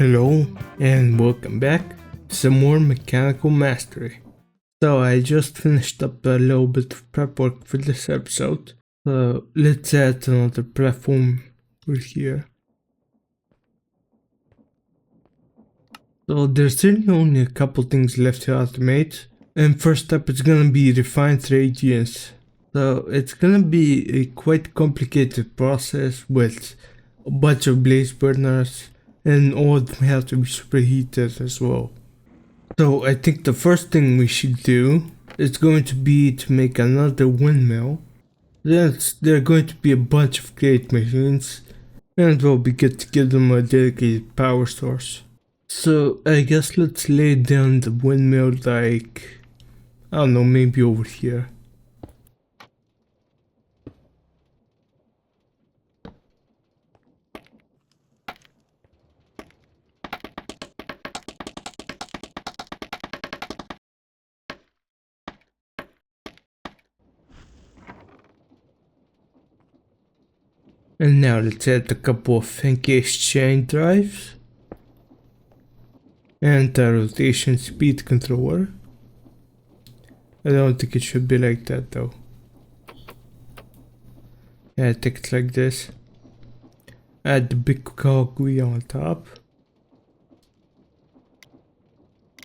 Hello and welcome back to some more mechanical mastery. So I just finished up a little bit of prep work for this episode. So let's add another platform over here. So there's really only a couple things left to automate. And first up it's gonna be refine radiance. So it's gonna be a quite complicated process with a bunch of blaze burners, and all of them have to be superheated as well. So I think the first thing we should do is going to be to make another windmill. Then there are going to be a bunch of great machines, and we'll be good to give them a dedicated power source. So I guess let's lay down the windmill like, I don't know, maybe over here. And now let's add a couple of encased chain drives and a rotation speed controller. I don't think it should be like that though. Yeah, I think it's like this. Add the big cog wheel on top.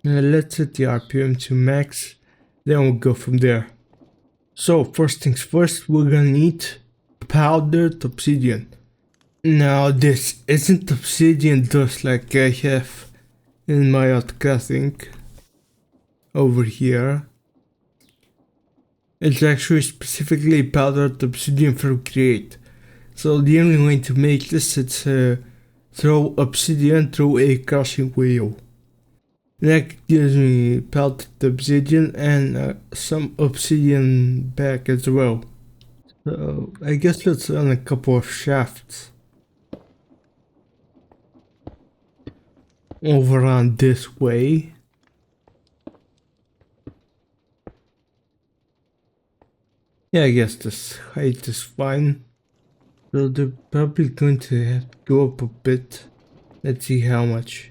And let's set the RPM to max, then we'll go from there. So first things first, we're gonna need powdered obsidian. Now this isn't obsidian dust like I have in my outcasting over here. It's actually specifically powdered obsidian from Create. So the only way to make this is throw obsidian through a crushing wheel. That gives me powdered obsidian and some obsidian back as well. So I guess let's run a couple of shafts over on this way. Yeah, I guess this height is fine. So they're probably going to have to go up a bit. Let's see how much.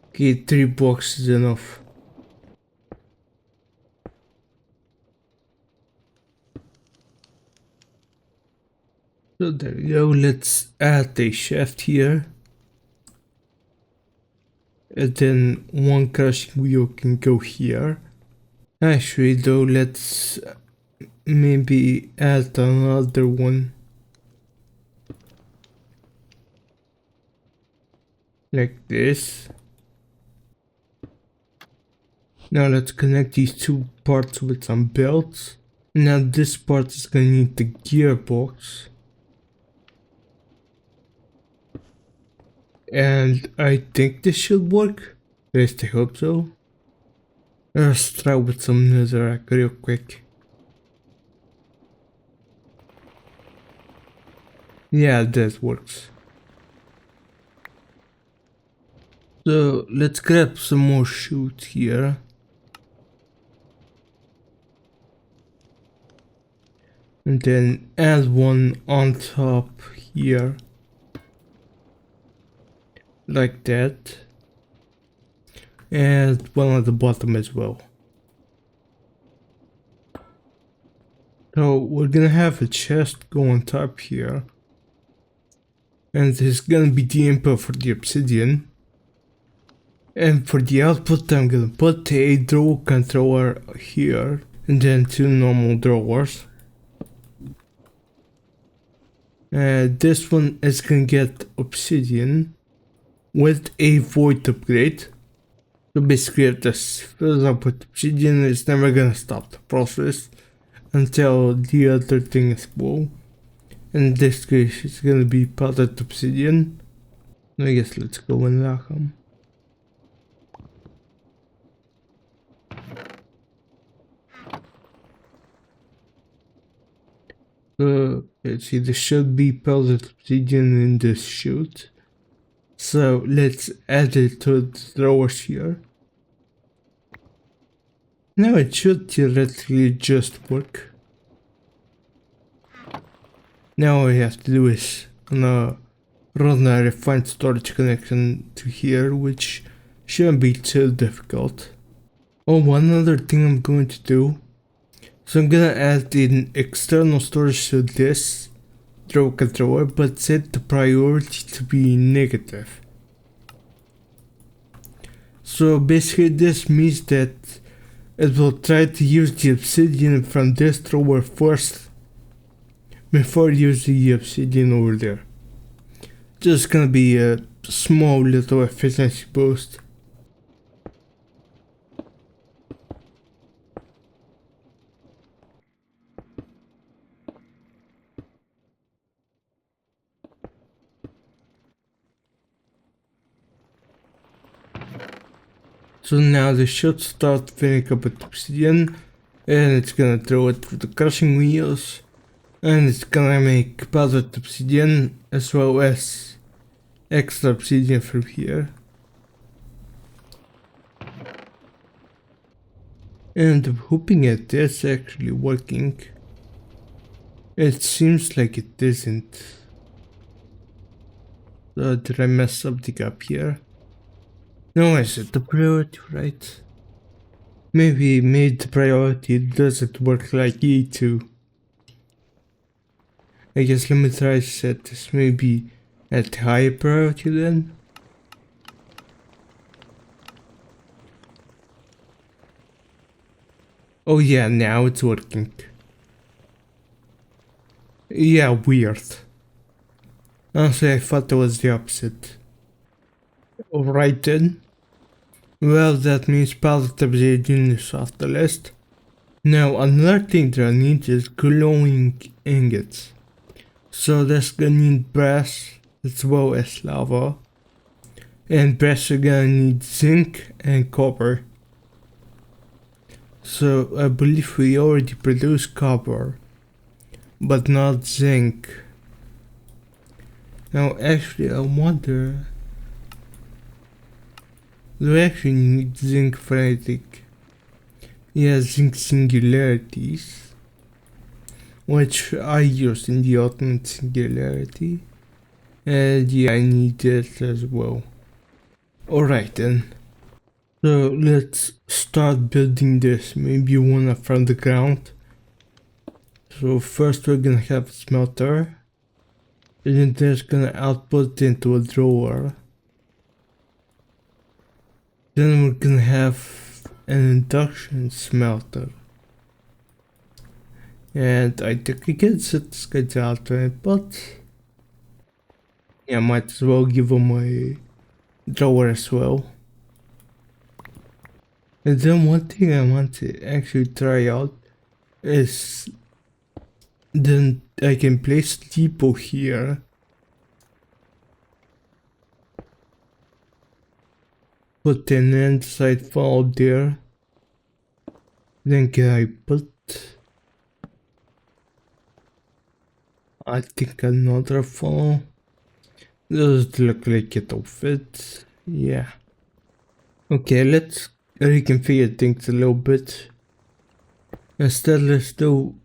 Okay, 3 blocks is enough. So there we go, let's add a shaft here. And then one crushing wheel can go here. Actually though, let's maybe add another one. Like this. Now let's connect these two parts with some belts. Now this part is gonna need the gearbox. And I think this should work. At least I hope so. Let's try with some netherrack real quick. Yeah, that works. So let's grab some more chutes here. And then add one on top here. Like that. And one at the bottom as well. So we're gonna have a chest go on top here. And this is gonna be the input for the obsidian. And for the output I'm gonna put a draw controller here. And then 2 normal drawers. This one is gonna get obsidian with a void upgrade. So basically if this fills up with obsidian, it's never gonna stop the process until the other thing is full. In this case it's gonna be powdered obsidian. I guess let's go and lock them. Let's see, there should be powdered obsidian in this chute. So let's add it to the drawers here. Now it should theoretically just work. Now all we have to do is on a run a refined storage connection to here, which shouldn't be too difficult. Oh, one other thing I'm going to do. So I'm gonna add an external storage to this drawer controller, but set the priority to be negative. So basically this means that it will try to use the obsidian from this drawer first before using the obsidian over there. Just gonna be a small little efficiency boost. So now this should start filling up with obsidian, and it's gonna throw it through the crushing wheels, and it's gonna make powdered obsidian as well as extra obsidian from here. And I'm hoping it is actually working. It seems like it isn't. So did I mess something up here? No, I set the priority right. Maybe the priority doesn't work like E2. I guess let me try to set this maybe at higher priority then. Oh yeah, now it's working. Yeah, weird. Honestly, I thought it was the opposite. Alright then. Well, that means powdered obsidian is off the list. Now, another thing that I need is glowing ingots. So that's gonna need brass as well as lava. And brass are gonna need zinc and copper. So I believe we already produce copper, but not zinc. Now actually I wonder, do I actually need zinc for anything? Yeah, zinc singularities, which I use in the ultimate singularity. And yeah, I need that as well. Alright then. So let's start building this, maybe one up from the ground. So first we're gonna have a smelter. And then there's gonna output into a drawer. Then we're gonna have an induction smelter. And I think we can set this guy to alternate, but yeah, might as well give him a drawer as well. And then one thing I want to actually try out is then I can place depot here. Put an andesite funnel there. Then can I put, I think, another funnel? Does it look like it'll fit? Yeah. Okay, let's reconfigure things a little bit. Instead, let's do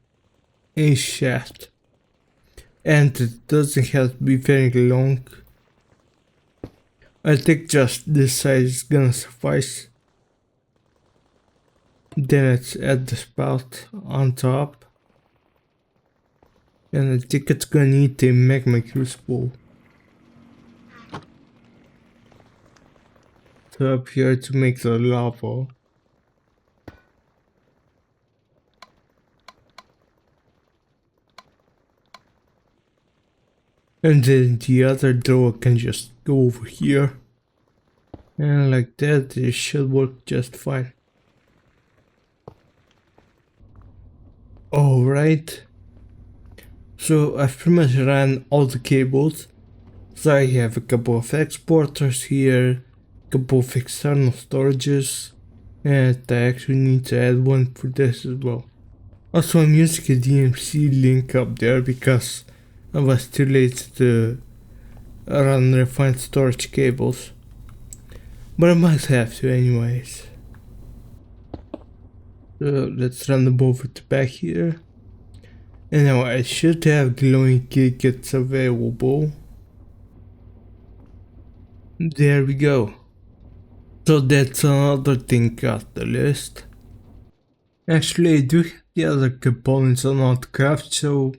a shaft. And it doesn't have to be very long. I think just this size is gonna suffice. Then it's at the spout on top. And I think it's gonna need a magma crucible. So up here to make the lava. And then the other door can just go over here. And like that, it should work just fine. Alright. So I've pretty much ran all the cables. So I have a couple of exporters here, a couple of external storages, and I actually need to add one for this as well. Also, I'm using a DMC link up there because I was too late to run refined storage cables. But I might have to anyways. So let's run them over to back here. And now I should have glowing ingots available. There we go. So that's another thing off the list. Actually, I do have the other components on Outcraft, so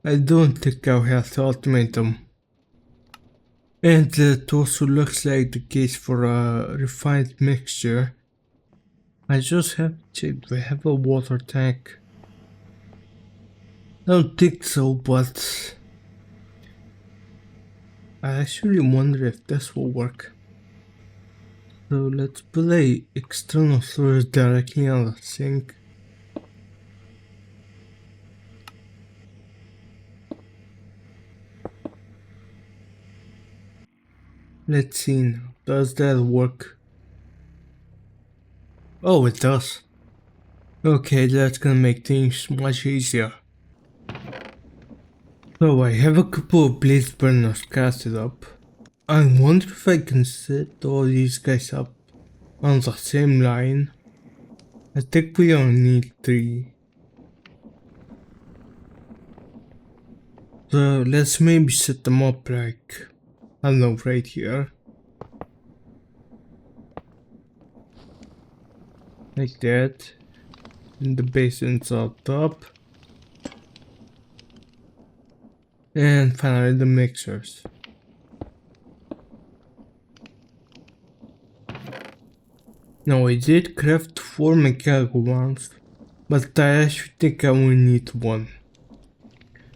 I don't think I'll have to automate them. And that also looks like the case for a refined mixture. I just have to check, do I have a water tank? I don't think so, but I actually wonder if this will work. So let's put a external storage directly on the sink. Let's see now, does that work? Oh, it does. Okay, that's gonna make things much easier. So I have a couple of blaze burners casted up. I wonder if I can set all these guys up on the same line. I think we only need 3. So let's maybe set them up like, I don't know, right here. Like that. And the basins on top. And finally the mixers. Now I did craft 4 mechanical ones, but I actually think I will need 1.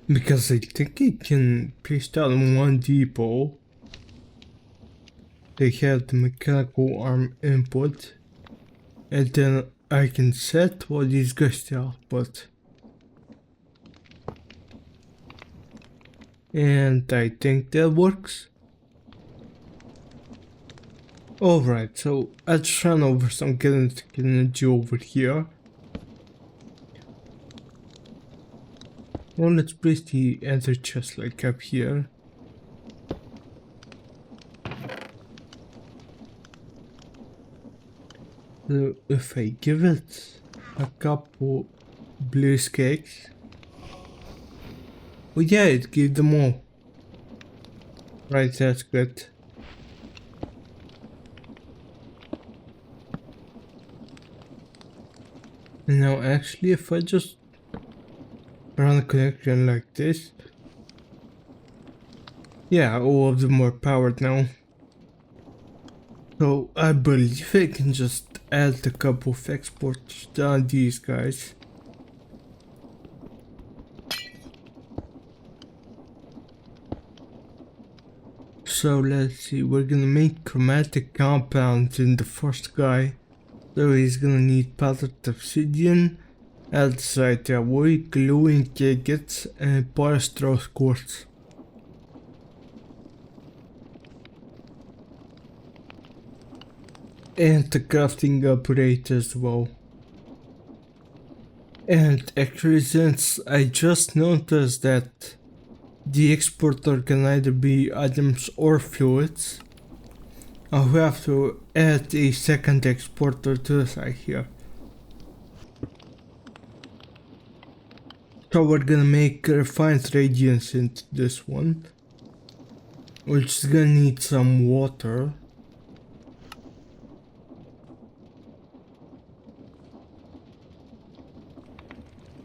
Because I think I can place down 1 depot. They have the mechanical arm input. And then I can set all these guys to output. And I think that works. Alright, so I just ran over some kinetic energy over here. Well, let's place the ender chest like up here. So if I give it a couple blaze cakes. Oh yeah, it gave them all. Right, that's good. Now actually if I just run a connection like this. Yeah, all of them are powered now. So I believe I can just add a couple of exports on these guys. So let's see, we're gonna make chromatic compounds in the first guy. So he's gonna need powdered obsidian, andesite alloy, glowing agates, and porous quartz. And the crafting upgrade as well. And actually, since I just noticed that the exporter can either be items or fluids, I'll have to add a second exporter to the side here. So we're gonna make refined radiance into this one, which is gonna need some water.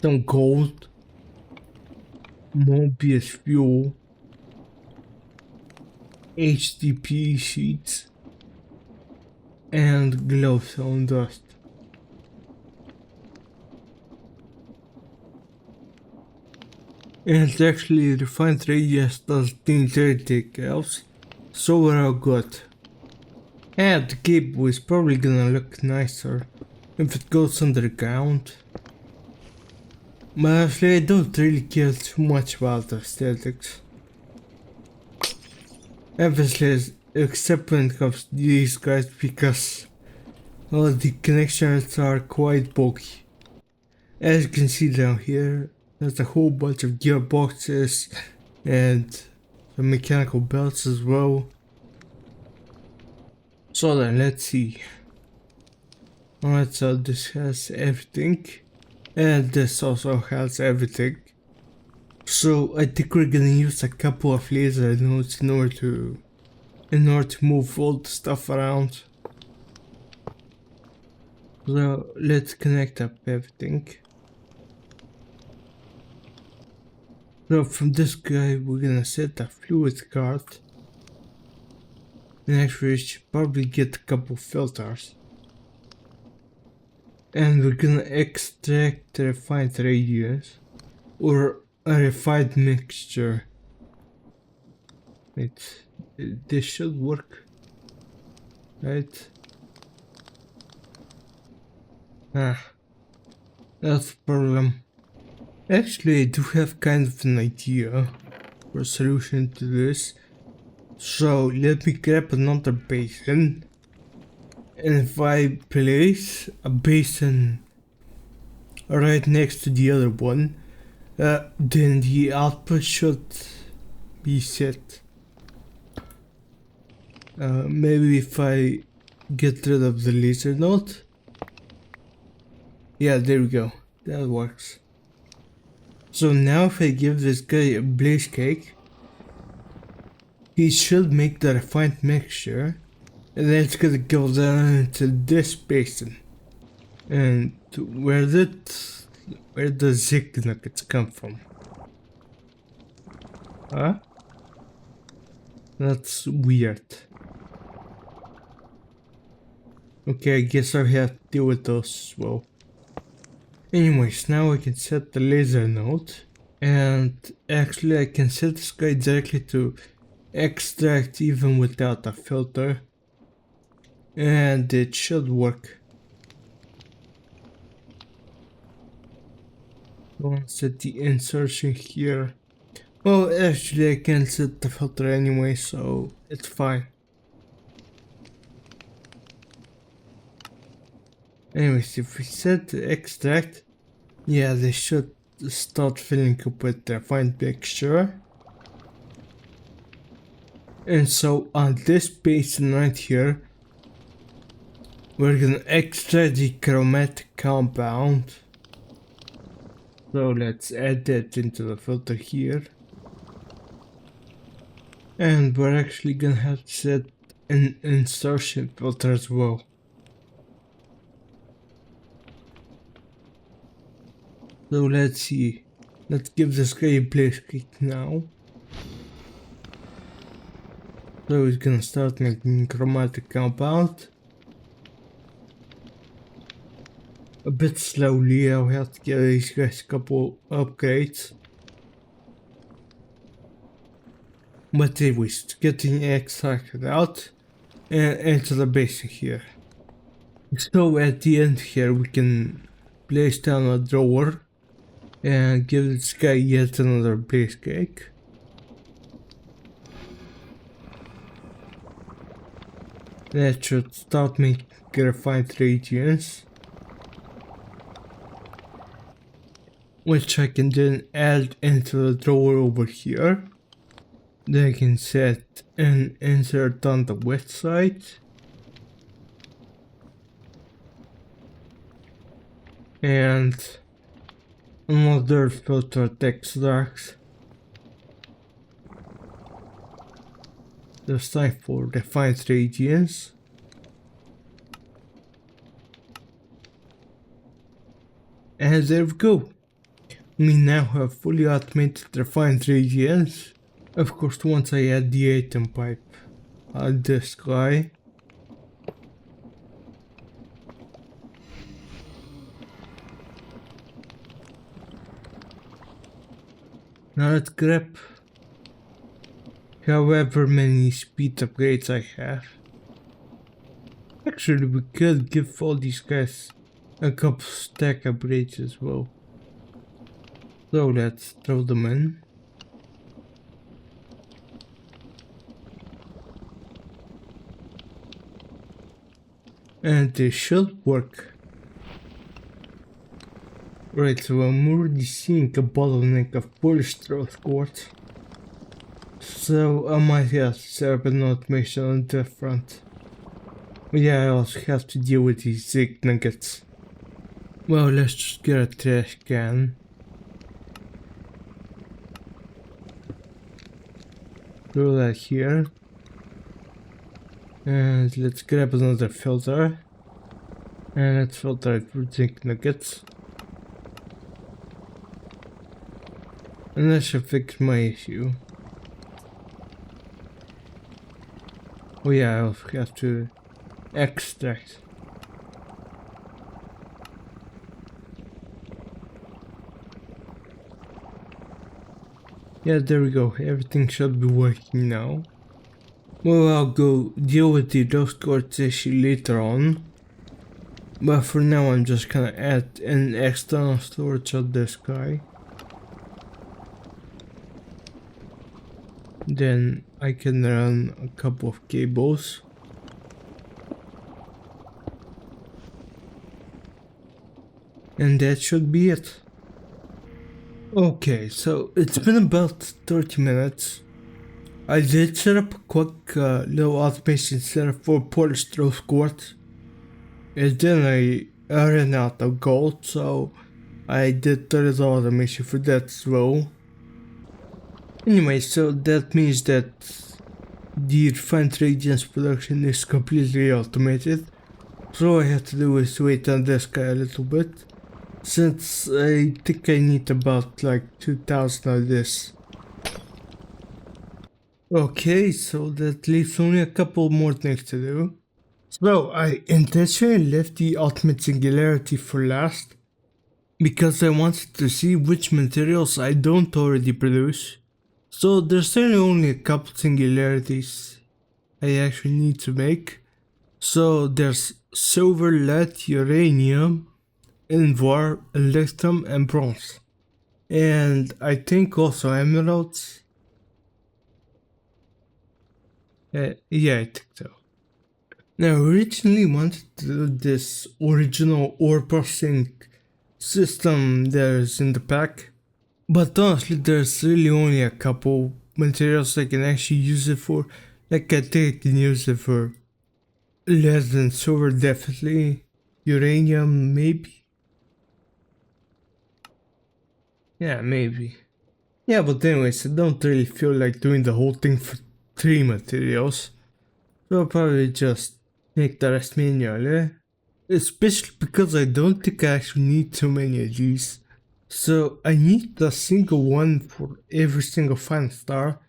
Some gold, Mobius fuel, HDP sheets, and glowstone dust. And actually refined radius doesn't need anything else, so we're all good. And the cable is probably gonna look nicer if it goes underground. But actually I don't really care too much about the aesthetics. Obviously, except when it comes to these guys, because well, the connections are quite bulky. As you can see down here, there's a whole bunch of gearboxes and some mechanical belts as well. So then, let's see. Alright, so this has everything. And this also has everything. So I think we're gonna use a couple of laser nodes in order to in order to move all the stuff around. So let's connect up everything. So from this guy we're gonna set a fluid card. And actually we should probably get a couple filters. And we're gonna extract the refined radius or a refined mixture. This should work, right? That's the problem. Actually, I do have kind of an idea for a solution to this. So let me grab another basin. And if I place a basin right next to the other one, then the output should be set. Maybe if I get rid of the laser node. Yeah, there we go. That works. So now if I give this guy a blaze cake, he should make the refined mixture, and then it's gonna go down into this basin. And where the zig nuggets come from? Huh? That's weird. Okay, I guess I have to deal with those as well. Anyways, now I can set the laser node, and actually I can set this guy directly to extract even without a filter, and it should work. I want to set the insertion here. Well, actually I can set the filter anyway, so it's fine. Anyways, if we set the extract, yeah, they should start filling up with the refined mixture. And so on this basin right here, we're gonna extract the chromatic compound. So let's add that into the filter here. And we're actually gonna have to set an insertion filter as well. So let's see. Let's give this guy a blaze cake now. So he's gonna start making chromatic compound. A bit slowly, I'll have to give these guys a couple upgrades. But anyways, getting extracted out and into the basin here. So at the end here we can place down a drawer and give this guy yet another blaze cake. That should start making refined radiance, which I can then add into the drawer over here. Then I can set an insert on the wet side. And another filter text darks. This time for refined radiance. And there we go. We now have fully automated refined radiance. Of course, once I add the atom pipe on this guy. Now let's grab however many speed upgrades I have. Actually, we could give all these guys a couple stack upgrades as well. So let's throw them in. And they should work. Right, so I'm already seeing a bottleneck of polished rose quartz. So I might have to set up an automation on that front. But yeah, I also have to deal with these zig nuggets. Well, let's just get a trash can. Throw that here. And let's grab another filter. And let's filter it for zinc nuggets. And that should fix my issue. Oh yeah, I'll have to extract. Yeah, there we go. Everything should be working now. Well, I'll go deal with the dust quartz issue later on. But for now, I'm just gonna add an external storage of this guy. Then I can run a couple of cables. And that should be it. Okay, so it's been about 30 minutes. I did set up a quick little automation setup for polished rose quartz. And then I ran out of gold, so I did $30 automation for that as well. Anyway, so that means that the refined reagents production is completely automated. So all I have to do is wait on this guy a little bit, since I think I need about like 2000 of this. Okay, so that leaves only a couple more things to do. So I intentionally left the ultimate singularity for last, because I wanted to see which materials I don't already produce. So there's really only a couple singularities I actually need to make. So there's silver, lead, uranium, ivory, electrum, and bronze. And I think also emeralds. Yeah, I think so. Now, I originally wanted to do this original ore processing system that is in the pack. But honestly, there's really only a couple materials I can actually use it for. Like, I think I can use it for lead and silver, definitely. Uranium, maybe. Yeah, maybe. Yeah, but anyways, I don't really feel like doing the whole thing for 3 materials. So I'll probably just make the rest manually. Especially because I don't think I actually need too many of these. So I need a single one for every single 5-star,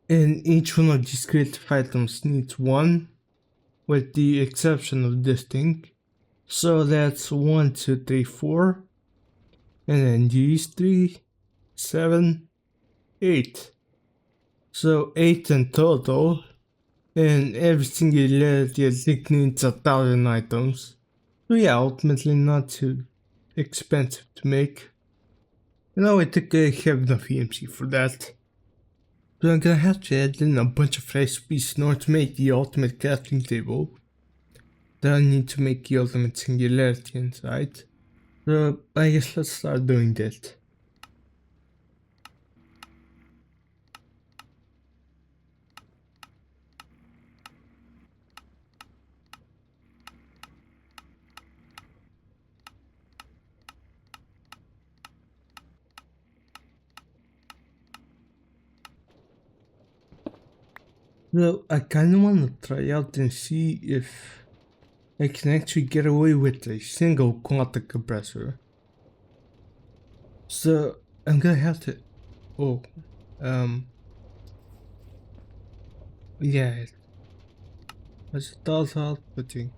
and each one of these creative items needs one, with the exception of this thing. So that's 1, 2, 3, 4, and then these 3, 7, 8. So 8 in total, and every singularity I think needs 1,000 items. So yeah, ultimately not too expensive to make. I think I have enough EMC for that. So I'm gonna have to add in a bunch of recipes in order to make the ultimate crafting table. Then I need to make the ultimate singularity inside. So I guess let's start doing that. So I kinda wanna try out and see if I can actually get away with a single quantum compressor. So I'm gonna have to. Oh, yeah. It does outputting.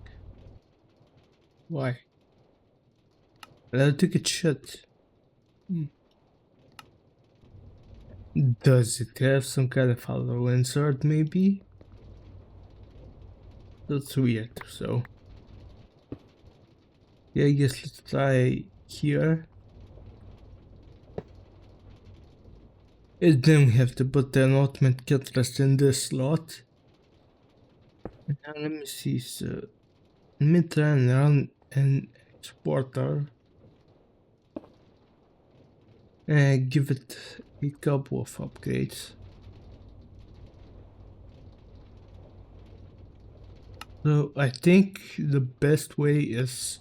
Why? I don't think it should. Does it have some kind of hollow insert, maybe? That's weird, so. Yeah, I guess let's try here. And then we have to put an ultimate catalyst in this slot. And now let me see, so let me try and run an exporter and give it a couple of upgrades. So I think the best way is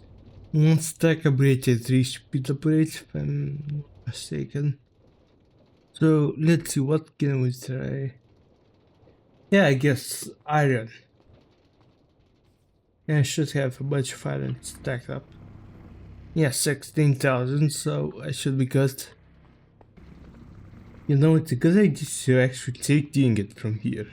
1 stack upgrade, 3 speed upgrades, if I'm not mistaken. So let's see, what can we try? Yeah, I guess iron. And I should have a bunch of items stacked up. Yeah, 16,000, so I should be good. You know, it's a good idea to actually take the ingot from here.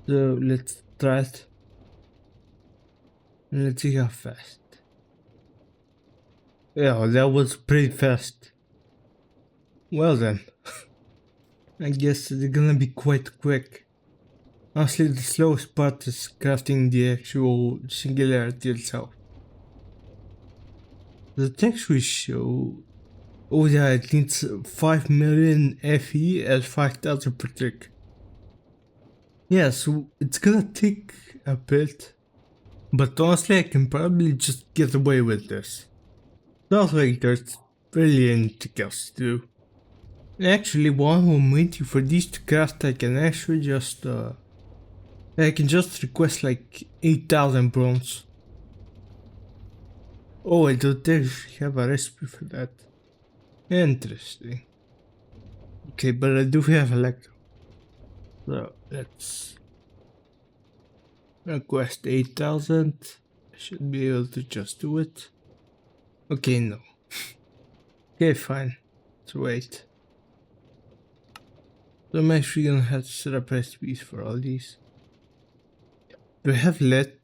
So let's try it. And let's see how fast. Yeah, that was pretty fast. Well then. I guess they're gonna be quite quick. Honestly, the slowest part is crafting the actual singularity itself. The text we show. Oh yeah, it needs 5 million FE at 5,000 per tick. Yeah, so it's gonna take a bit. But honestly, I can probably just get away with this. Not like there's really anything else to do. Actually, while I'm waiting for these to craft, I can actually just I can just request like 8,000 bronze. Oh, I don't actually have a recipe for that. Interesting. Okay, but I do have electro. So let's request 8,000. I should be able to just do it. Okay, no. Okay, fine. Let's wait. So I'm actually gonna have to set up recipes for all these. Do I have lead?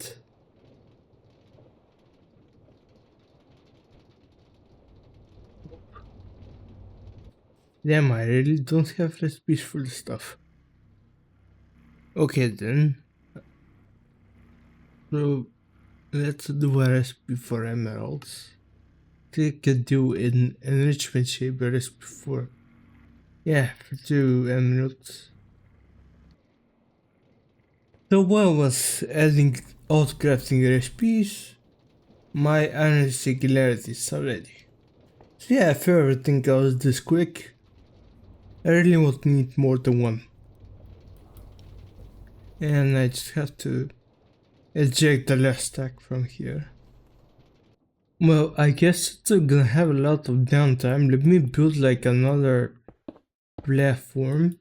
Damn, I really don't have recipes for the stuff. Okay then. So let's do a recipe for emeralds. I could do an enrichment shape recipe for, yeah, for 2 emeralds. So while I was adding out crafting recipes, my iron singularity is already. So yeah, if everything goes this quick, I really won't need more than one. And I just have to eject the last stack from here. Well, I guess it's gonna have a lot of downtime. Let me build like another platform.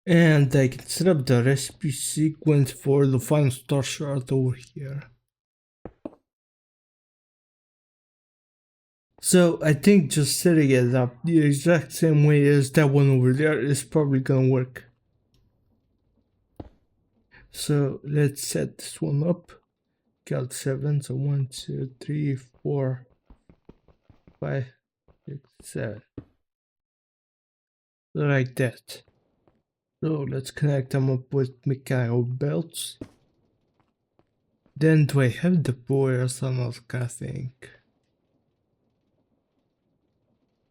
And I can set up the recipe sequence for the final star shard over here. So I think just setting it up the exact same way as that one over there is probably gonna work. So let's set this one up. Count 7, so 1, 2, 3, 4, 5, 6, 7. Like that. So let's connect them up with mechanical belts. Then do I have the boilers or not? I think.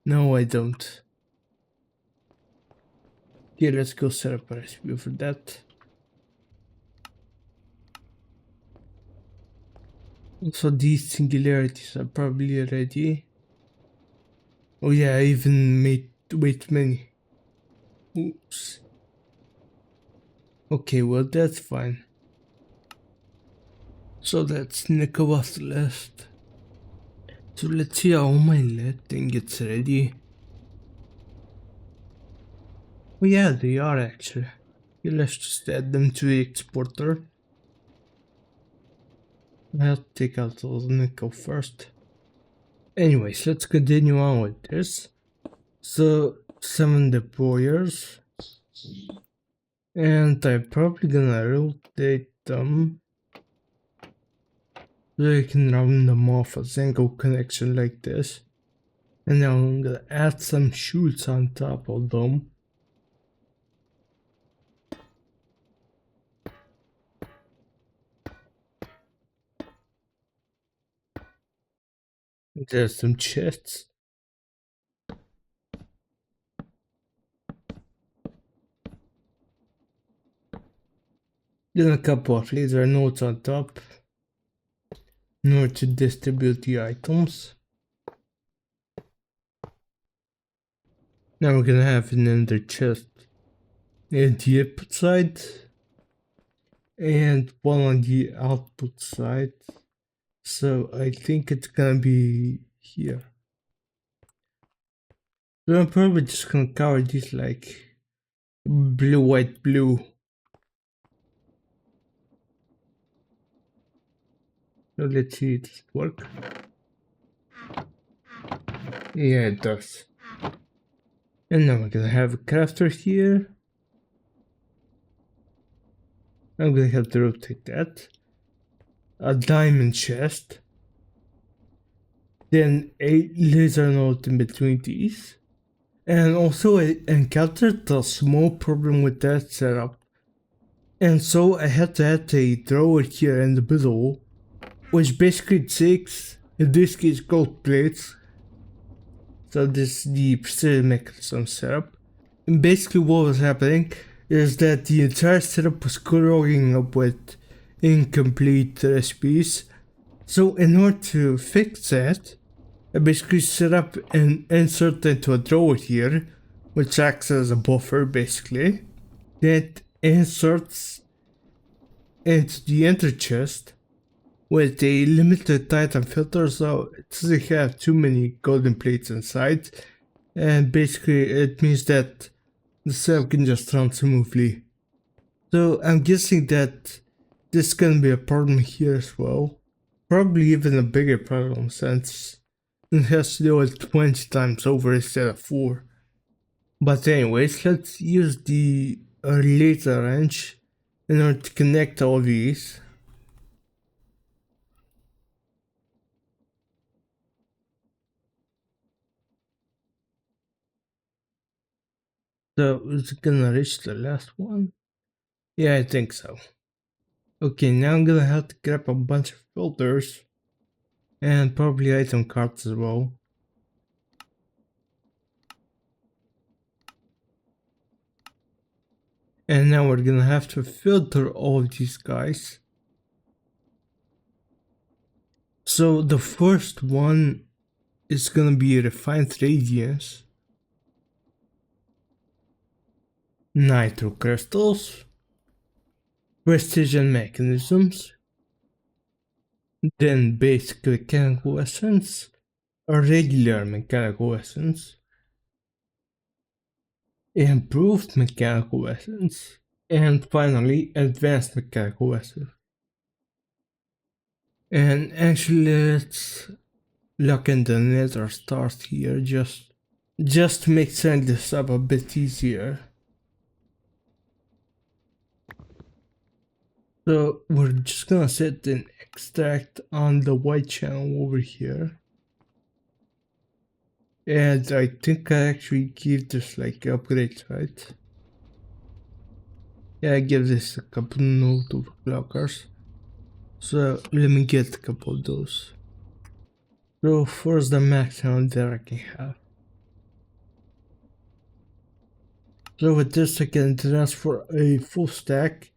No, I don't. Okay, let's go set up a recipe for that. Also, these singularities are probably ready. Oh yeah, I even made way too many. Oops. Okay, well that's fine. So that's nickel what's left. So let's see how my lead thing gets ready. Oh yeah, they are actually. Okay, let's just add them to the exporter. I'll take out those nickel first. Anyways, let's continue on with this. So, summon the boyers. And I'm probably gonna rotate them. So I can round them off a single connection like this. And now I'm gonna add some chutes on top of them. There's some chests. Then a couple of laser nodes on top in order to distribute the items. Now we're gonna have another chest at the input side and one on the output side. So I think it's gonna be here. So I'm probably just gonna cover these like blue, white, blue. So let's see, does it work? Yeah, it does. And now we're gonna have a crafter here. I'm gonna have to rotate that. A diamond chest. Then a laser node in between these. And also I encountered a small problem with that setup. And so I had to add a drawer here in the middle, which basically takes, in this case, gold plates. So this is the precision mechanism setup. And basically what was happening is that the entire setup was growing up with incomplete recipes. So in order to fix that, I basically set up and insert into a drawer here, which acts as a buffer basically, that inserts into the enter chest with a limited titan filter, so it doesn't have too many golden plates inside, and basically it means that the setup can just run smoothly. So I'm guessing that this is gonna be a problem here as well. Probably even a bigger problem since it has to do it 20 times over instead of 4. But anyways, let's use the laser wrench in order to connect all these. So is it gonna reach the last one? Yeah, I think so. Okay, now I'm gonna have to grab a bunch of filters and probably item cards as well. And now we're gonna have to filter all of these guys. So the first one is gonna be refined radiance, nitro crystals, precision mechanisms, then basic mechanical essence, a regular mechanical essence, improved mechanical essence, and finally advanced mechanical essence. And actually let's look in the nether stars here just to make setting this up a bit easier. So we're just gonna set an extract on the white channel over here. And I think I actually give this like upgrades, right? Yeah, I give this a couple node overclockers. So let me get a couple of those. So first the maximum that I can have. So with this I can transfer a full stack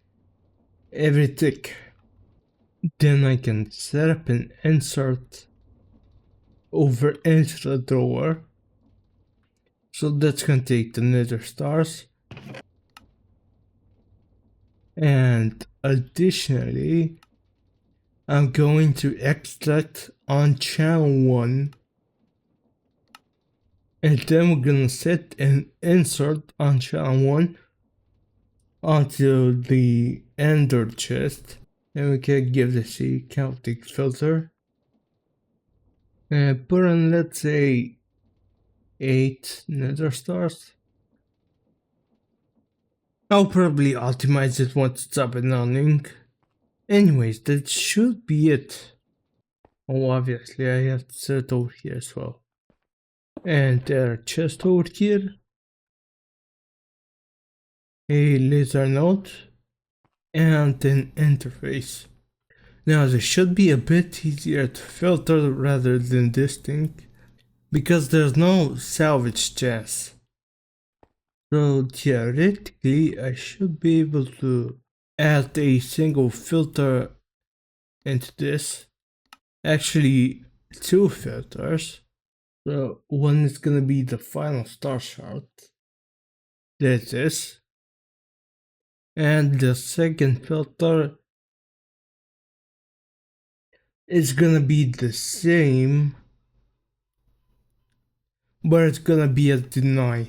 every tick. Then I can set up an insert over into the drawer. So that's gonna take the nether stars. And additionally, I'm going to extract on channel 1. And then we're gonna set an insert on channel 1 onto the ender chest. And we can give this a counting filter. And put in, let's say, 8 nether stars. I'll probably optimize it once it's up and running. Anyways, that should be it. Oh, obviously I have to set it over here as well. And there are chests over here. A laser node. And an interface. Now this should be a bit easier to filter rather than this thing, because there's no salvage chance. So theoretically I should be able to add a single filter into this. Actually 2 filters. So one is gonna be the final star shard. That's this. And the second filter is gonna be the same, but it's gonna be a deny.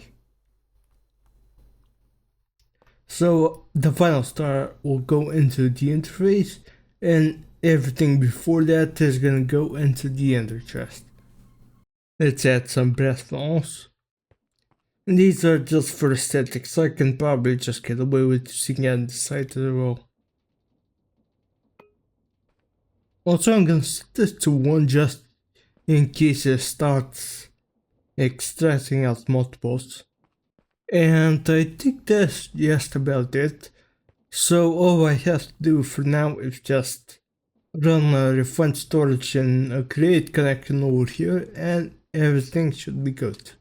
So the final star will go into the interface, and everything before that is gonna go into the ender chest. Let's add some breath balls. And these are just for aesthetics, so I can probably just get away with using it on the side of the row. Also, I'm gonna set this to 1 just in case it starts extracting out multiples. And I think that's just about it. So all I have to do for now is just run a refine storage and a create connection over here, and everything should be good.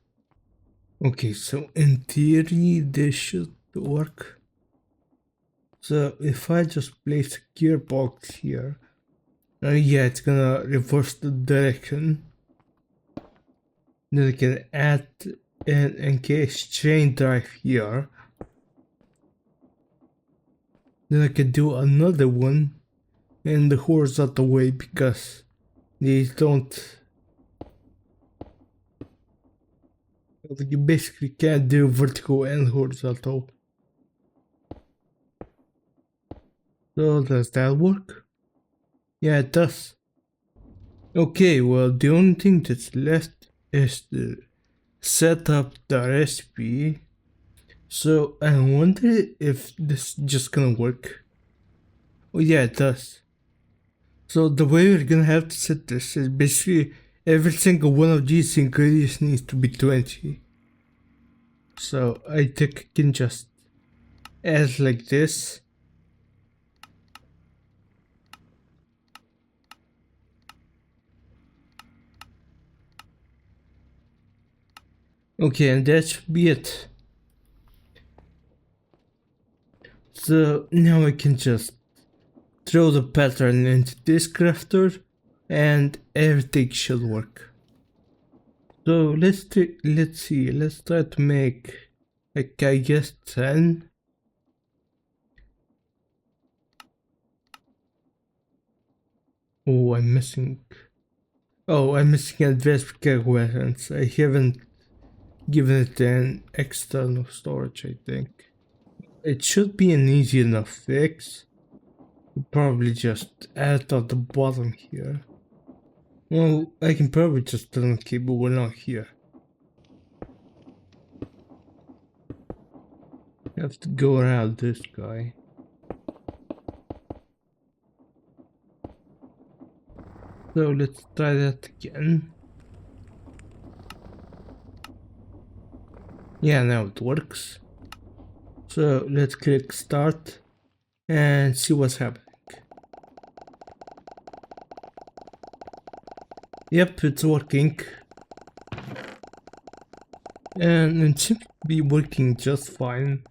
Okay, so in theory this should work. So if I just place a gearbox here, yeah, it's gonna reverse the direction. Then I can add an encased chain drive here. Then I can do another one in the horizontal way because these don't. You basically can't do vertical and horizontal. So does that work? Yeah, it does. Okay, well the only thing that's left is to set up the recipe. So I wonder if this is just gonna work. Oh yeah, it does. So the way we're gonna have to set this is basically every single one of these ingredients needs to be 20. So I think I can just add like this. Okay, and that should be it. So now I can just throw the pattern into this crafter and everything should work. So let's see, let's try to make like I guess 10. Oh, I'm missing advanced weapons. I haven't given it an external storage, I think. It should be an easy enough fix. Probably just add it at the bottom here. Well, I can probably just turn the cable when not here. I have to go around this guy. So let's try that again. Yeah, now it works. So let's click start and see what's happening. Yep, it's working. And it seems to be working just fine.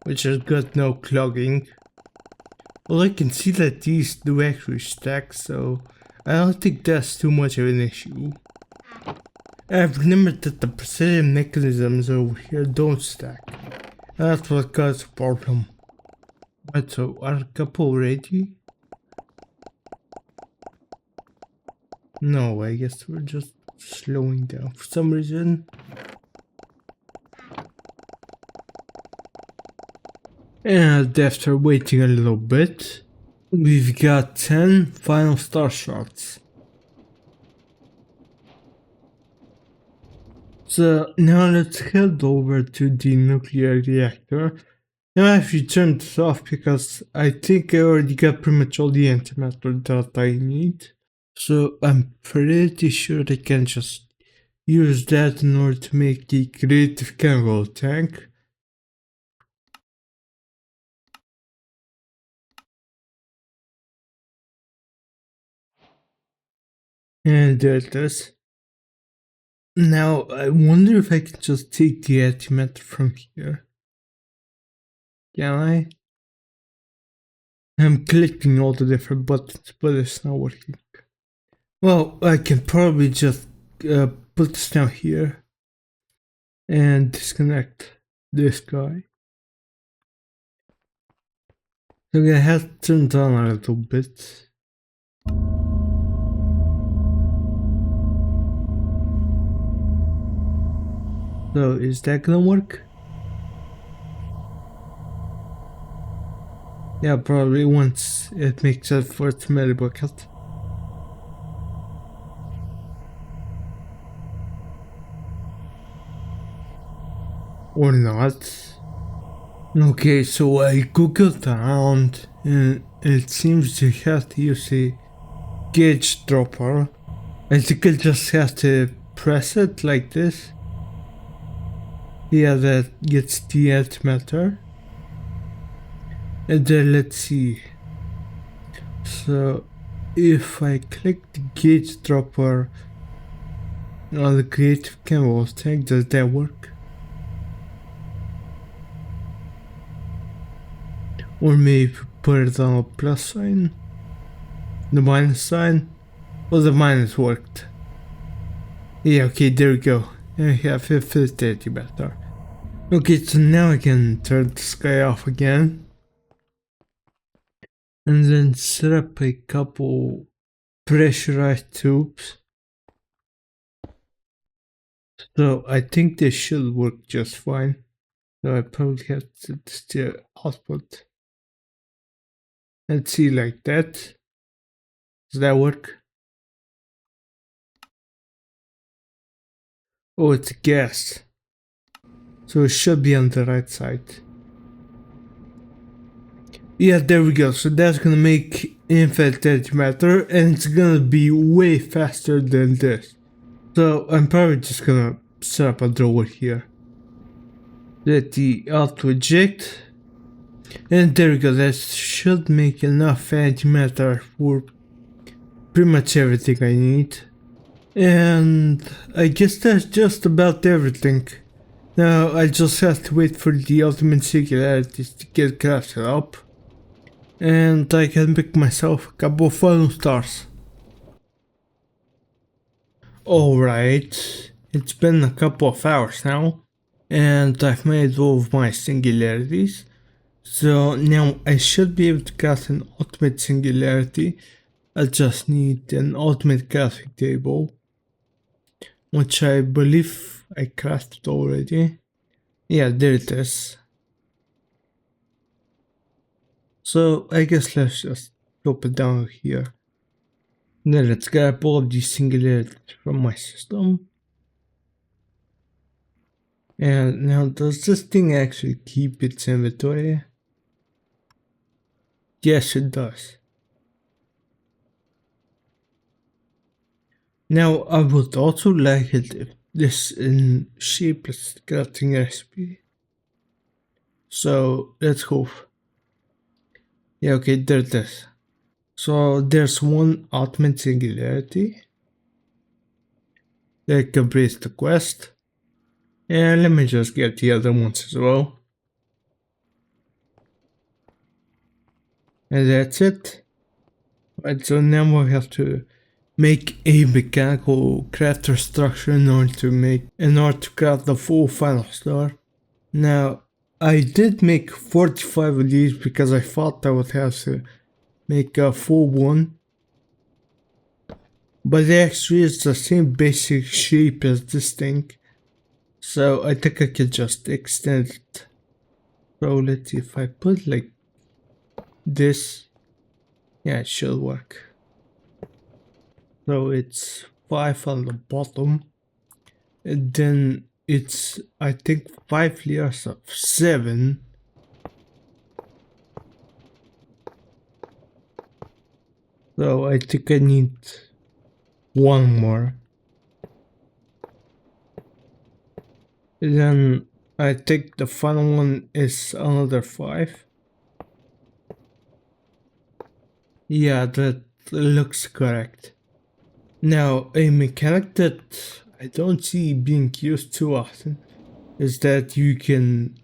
Which has got no clogging. Well, I can see that these do actually stack, so I don't think that's too much of an issue. I've remembered that the precision mechanisms over here don't stack. That's what caused the problem. Right, so are a couple ready? No, I guess we're just slowing down for some reason. And after waiting a little bit, we've got 10 final star shards. So now let's head over to the nuclear reactor. Now I actually turned this off because I think I already got pretty much all the antimatter that I need. So I'm pretty sure I can just use that in order to make the creative chemical tank. And there it is. Now I wonder if I can just take the antimatter from here. Can I? I'm clicking all the different buttons, but it's not working. Well, I can probably just put this down here and disconnect this guy. So I'm gonna have to turn it on a little bit. So is that gonna work? Yeah, probably once it makes up for its metal bucket. Or not. Okay, so I googled around and it seems you have to use a gauge dropper. I think I just have to press it like this. Yeah, that gets the antimatter. And then let's see. So if I click the gauge dropper on the creative canvas tag, does that work? Or maybe put it on a plus sign? The minus sign? Well, the minus worked. Yeah, okay, there we go. I have a 50 better. Okay, so now I can turn the sky off again. And then set up a couple pressurized tubes. So I think this should work just fine. So I probably have to steer output. Let's see, like that. Does that work? Oh, it's gas. So it should be on the right side. Yeah, there we go. So that's gonna make infinite antimatter and it's gonna be way faster than this. So I'm probably just gonna set up a drawer here. Let the auto eject. And there we go, that should make enough antimatter for pretty much everything I need. And I guess that's just about everything. Now I just have to wait for the ultimate singularities to get crafted up. And I can pick myself a couple of final stars. Alright, it's been a couple of hours now. And I've made all of my singularities. So now I should be able to craft an ultimate singularity. I just need an ultimate crafting table, which I believe I crafted already. Yeah, there it is. So I guess let's just drop it down here. Then let's grab all of these singularities from my system. And now does this thing actually keep its inventory? Yes, it does. Now I would also like it if this in shapeless crafting recipe. So let's go. Yeah, okay, there it is. So there's one ultimate singularity that completes the quest. And let me just get the other ones as well. And that's it. Right, so now we have to make a mechanical crafter structure in order to craft the full final star. Now I did make 45 of these because I thought I would have to make a full one. But actually it's the same basic shape as this thing. So I think I could just extend it. So let's see if I put like this. Yeah, it should work. So it's 5 on the bottom. And then it's, I think, 5 layers of 7. So I think I need one more. And then I think the final one is another 5. Yeah, that looks correct. Now, a mechanic that I don't see being used too often is that you can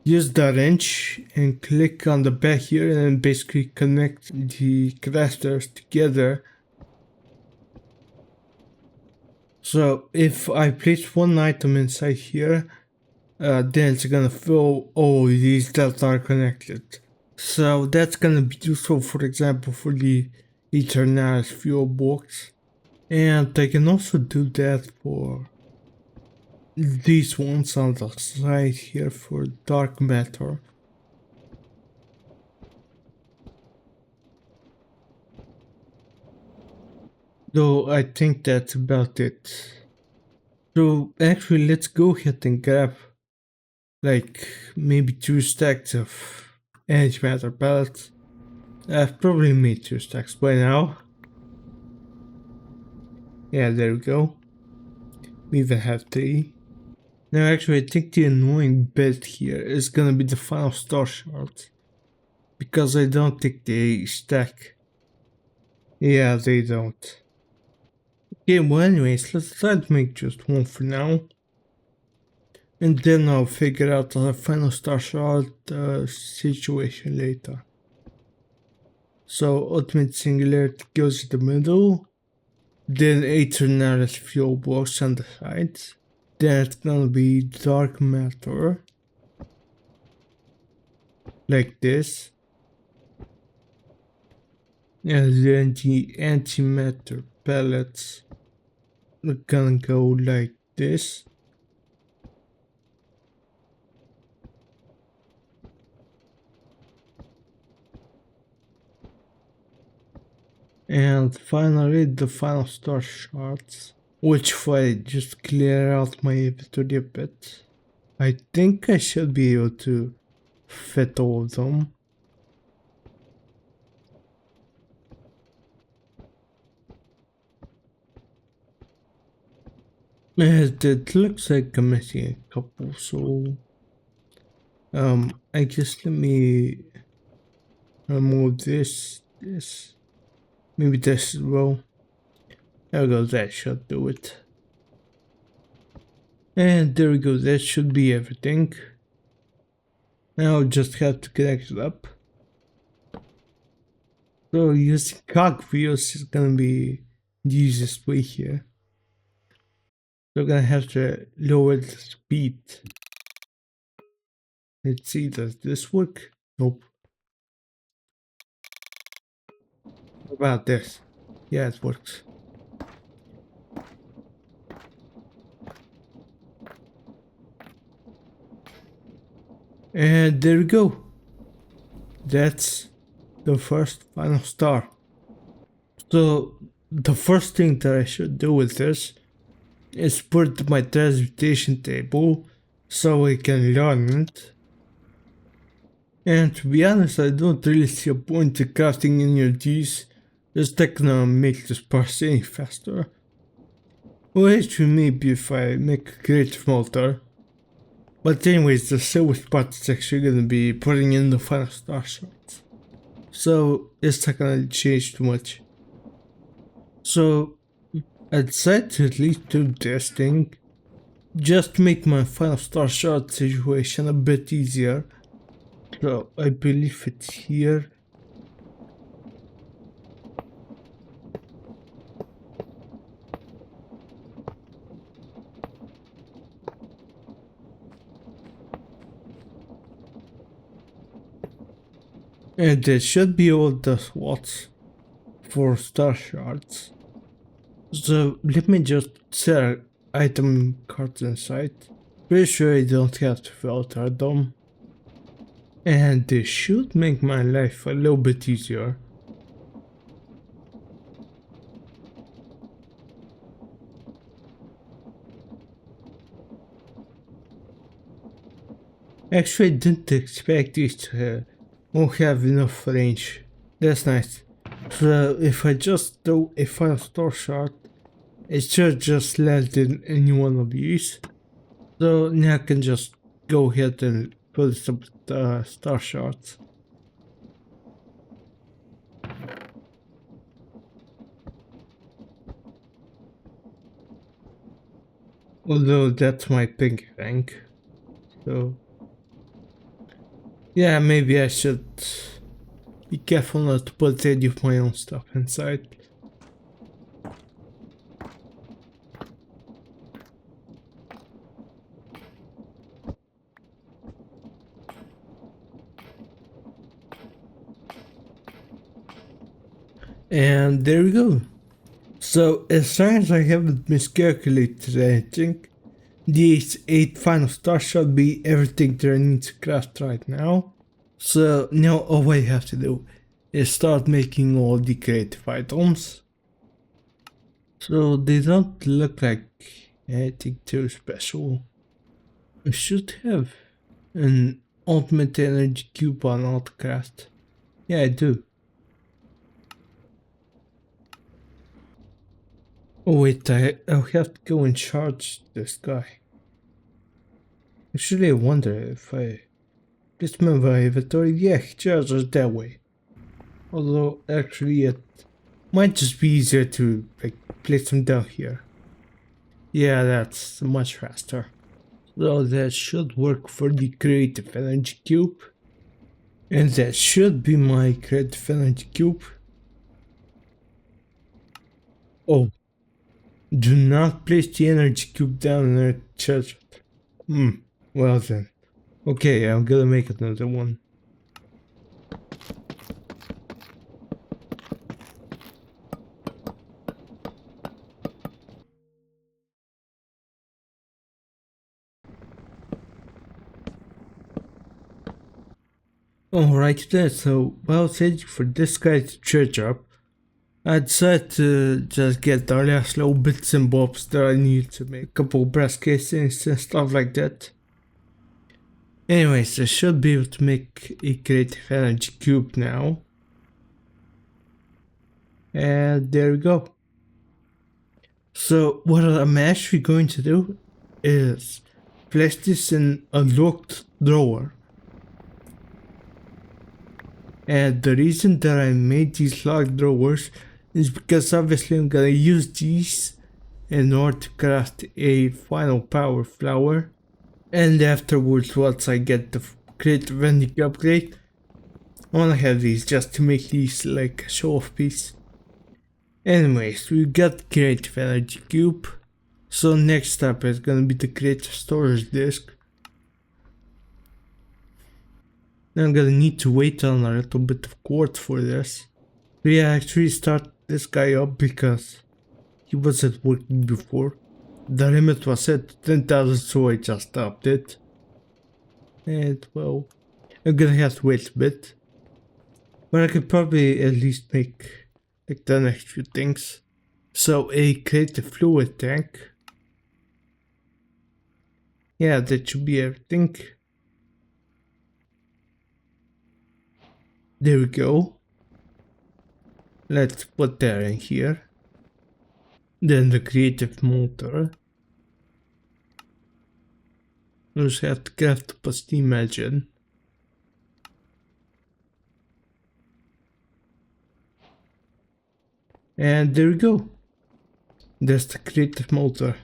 use the wrench and click on the back here and basically connect the crafters together. So if I place one item inside here, then it's gonna fill all these that are connected. So that's gonna be useful, for example, for the Eternalis fuel box. And I can also do that for these ones on the side here for dark matter. Though I think that's about it. So actually let's go ahead and grab like maybe 2 stacks of antimatter pellets. I've probably made 2 stacks by now. Yeah, there we go. We even have 3. Now actually I think the annoying bit here is gonna be the final star shard. Because I don't think they stack. Yeah, they don't. Okay, well anyways, let's try to make just one for now. And then I'll figure out the final star shard situation later. So ultimate singularity goes in the middle. Then eternal fuel blocks on the sides. Then it's gonna be dark matter. Like this. And then the antimatter pellets are gonna go like this. And finally the final star shards, which if I just clear out my inventory a bit, I think I should be able to fit all of them. And it looks like I'm missing a couple, so I guess let me remove this, maybe this as well. There we go, that should do it. And there we go, that should be everything. Now I'll just have to connect it up. So using cogwheels is gonna be the easiest way here. So I'm gonna have to lower the speed. Let's see, does this work? Nope. What about this? Yeah, it works. And there we go. That's the first final star. So the first thing that I should do with this is put my transmutation table so I can learn it. And to be honest, I don't really see a point in crafting any of these. It's not gonna make this parse any faster. Well, actually maybe if I make a creative motor. But anyways, the silver part is actually gonna be putting in the final star shots. So it's not gonna change too much. So I decided to at least do this thing just to make my final star shot situation a bit easier. So I believe it's here. And there should be all the slots for star shards. So let me just set item cards inside. Pretty sure I don't have to filter them. And this should make my life a little bit easier. Actually, I didn't expect these to won't have enough range. That's nice. So if I just do a final star shot, it should just land in any one of these. So now I can just go ahead and put some star shots. Although that's my pink rank. So yeah, maybe I should be careful not to put any of my own stuff inside. And there we go. So as long as I haven't miscalculated anything, These 8 final stars should be everything that I need to craft right now. So now all I have to do is start making all the creative items. So they don't look like anything too special. I should have an ultimate energy cube on Altcraft. Yeah, I do. Oh wait, I'll have to go and charge this guy. Actually, I wonder if I just move my inventory. Yeah, he charges that way. Although, actually, it might just be easier to like place them down here. Yeah, that's much faster. So that should work for the creative energy cube. And that should be my creative energy cube. Oh, do not place the energy cube down and charge it. Well then. Okay, I'm gonna make another one. Alright then, so while waiting for this guy to charge up, I decided to just get the last little bits and bobs that I need to make a couple brass casings and stuff like that. Anyways, I should be able to make a creative energy cube now. And there we go. So what I'm actually going to do is place this in a locked drawer. And the reason that I made these locked drawers is because obviously I'm gonna use these in order to craft a final power flower. And afterwards, once I get the creative energy upgrade, I wanna have these just to make these like a show off piece. Anyways, we got creative energy cube. So next up is gonna be the creative storage disk. Now I'm gonna need to wait on a little bit of quartz for this. So yeah, I actually start this guy up because he wasn't working before. The limit was set to 10,000, so I just stopped it. And well, I'm gonna have to wait a bit. But I could probably at least make like the next few things. So a creative fluid tank. Yeah, that should be everything. There we go. Let's put that in here. Then the creative motor. We just have to craft a steam engine. And there we go. There's the creative motor.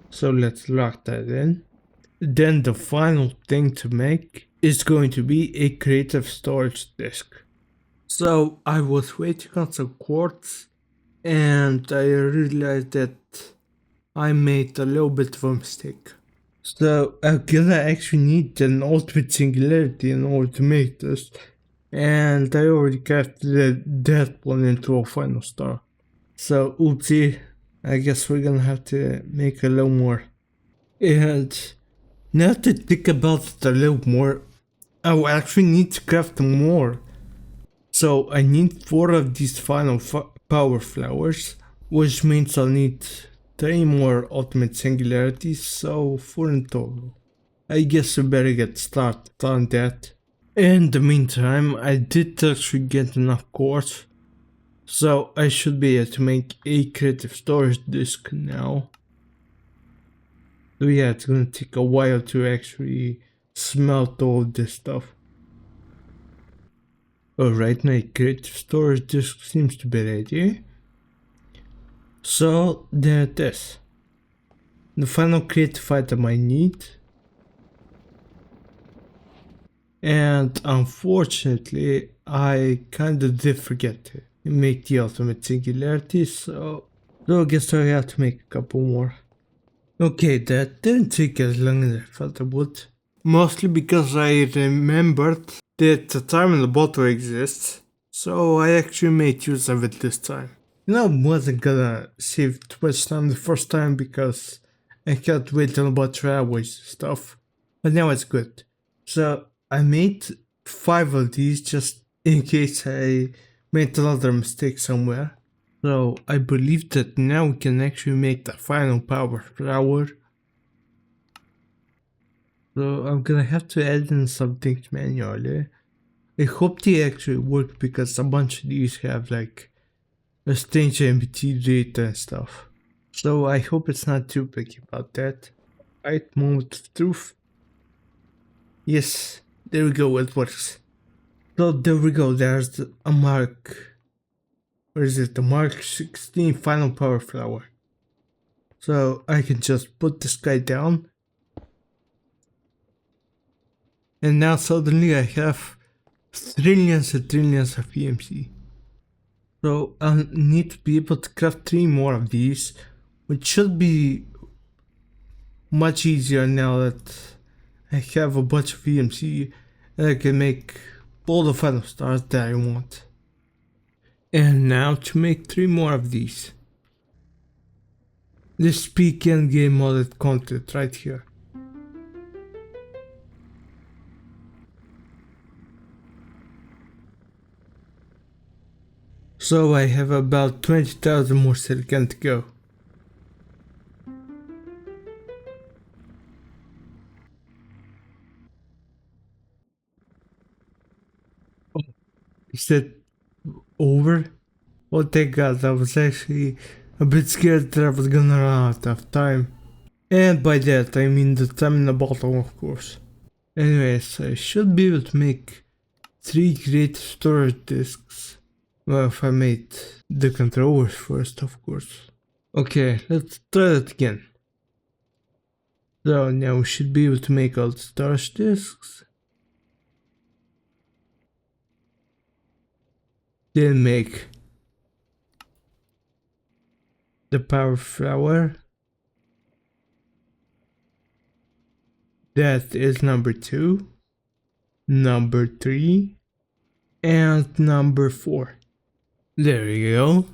So let's lock that in. Then the final thing to make is going to be a creative storage disk. So I was waiting on some quartz and I realized that I made a little bit of a mistake. So I'm gonna actually need an ultimate singularity in order to make this. And I already crafted that one into a final star. So oopsie, I guess we're gonna have to make a little more. And now to think about it a little more, I will actually need to craft more. So I need 4 of these final power flowers, which means I'll need 3 more ultimate singularities, so 4 in total. I guess we better get started on that. In the meantime, I did actually get enough quartz, so I should be able to make a creative storage disk now. So yeah, it's gonna take a while to actually smelt all this stuff. Alright, my creative storage disk seems to be ready. So there it is. The final creative item I need. And unfortunately, I kinda did forget to make the ultimate singularity, so I guess I have to make a couple more. Okay, that didn't take as long as I thought it would. Mostly because I remembered that the time in the bottle exists, so I actually made use of it this time. You know, I wasn't gonna save too much time the first time because I can't wait till about trailways stuff. But now it's good. So I made 5 of these just in case I made another mistake somewhere. So I believe that now we can actually make the final power flower. So I'm gonna have to add in some things manually. I hope they actually work because a bunch of these have like a strange MBT data and stuff. So I hope it's not too picky about that. Right, moment of truth. Yes, there we go, it works. So there we go, there's a mark. Where is it? The Mark 16 final power flower. So I can just put this guy down. And now suddenly I have trillions and trillions of EMC. So I'll need to be able to craft 3 more of these, which should be much easier now that I have a bunch of EMC and I can make all the final stars that I want. And now to make 3 more of these. This peak end game modded content right here. So I have about 20,000 more silicon to go. Oh, is that over? Oh thank god, I was actually a bit scared that I was gonna run out of time. And by that I mean the time in the bottle, of course. Anyways, I should be able to make 3 great storage disks. Well, if I made the controllers first, of course. Okay, let's try that again. So now we should be able to make all the storage disks. Then make the power flower. That is number 2, number 3, and number 4. There we go.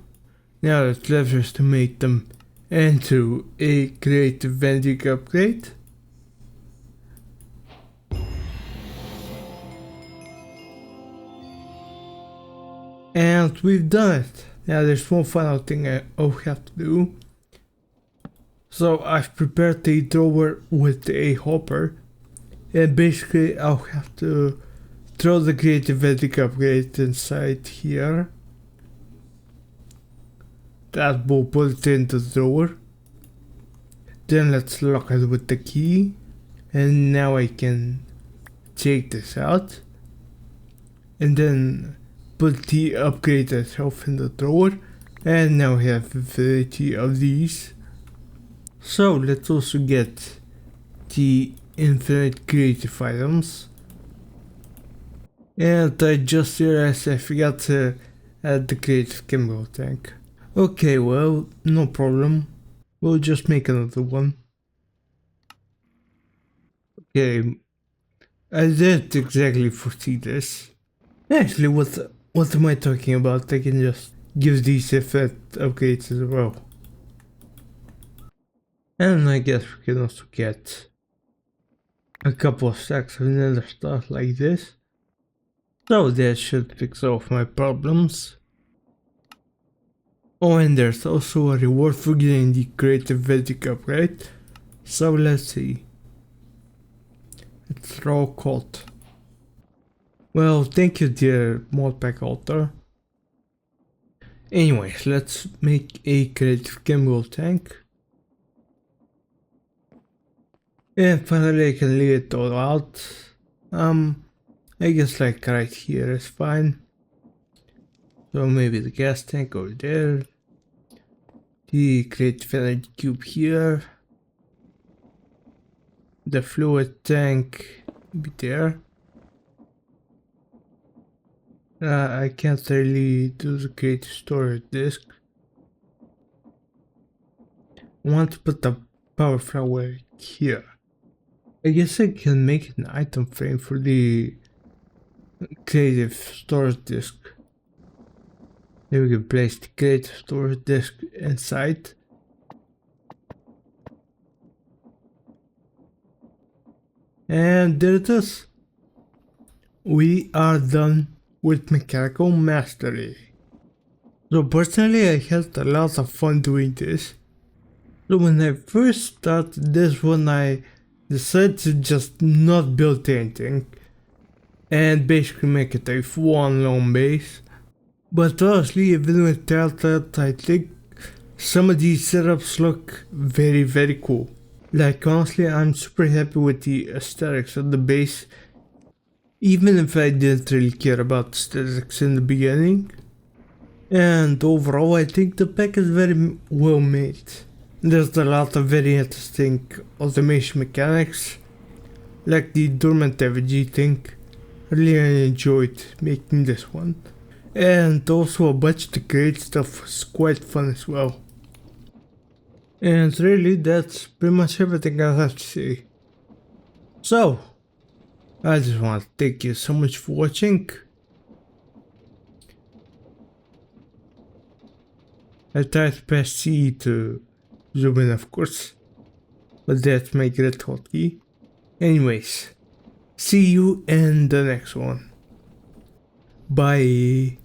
Now it's left just to make them into a creative vending upgrade. And we've done it. Now there's one final thing I'll have to do. So I've prepared a drawer with a hopper, and basically I'll have to throw the creative vending upgrade inside here. That will put it into the drawer. Then let's lock it with the key, and now I can take this out and then put the upgrade itself in the drawer, and now we have a variety of these. So let's also get the infinite creative items. And I just realized I forgot to add the creative chemical tank. Okay, well, no problem. We'll just make another one. Okay, I didn't exactly foresee this. Actually, what am I talking about? I can just give these effect upgrades as well. And I guess we can also get a couple of stacks of nether stuff like this. So that should fix all of my problems. Oh, and there's also a reward for getting the creative vending upgrade. So let's see. It's raw code. Well, thank you dear modpack author. Anyways, let's make a creative chemical tank. And finally I can leave it all out. I guess like right here is fine. So maybe the gas tank over there. The creative energy cube here. The fluid tank be there. I can't really do the creative storage disk. I want to put the power flower here. I guess I can make an item frame for the creative storage disk. Then we can place the creative storage disk inside. And there it is. We are done with mechanical mastery. So personally I had a lot of fun doing this. So when I first started this one I decided to just not build anything and basically make it a one long base. But honestly, even with that, I think some of these setups look very cool. Like honestly, I'm super happy with the aesthetics of the base, even if I didn't really care about aesthetics in the beginning. And overall, I think the pack is very well made. There's a lot of very interesting automation mechanics, like the dormant effigy thing. Really enjoyed making this one. And also a bunch of the great stuff was quite fun as well. And really that's pretty much everything I have to say. So, I just want to thank you so much for watching. I tried to press C to zoom in of course, but that's my great hotkey. Anyways, see you in the next one. Bye.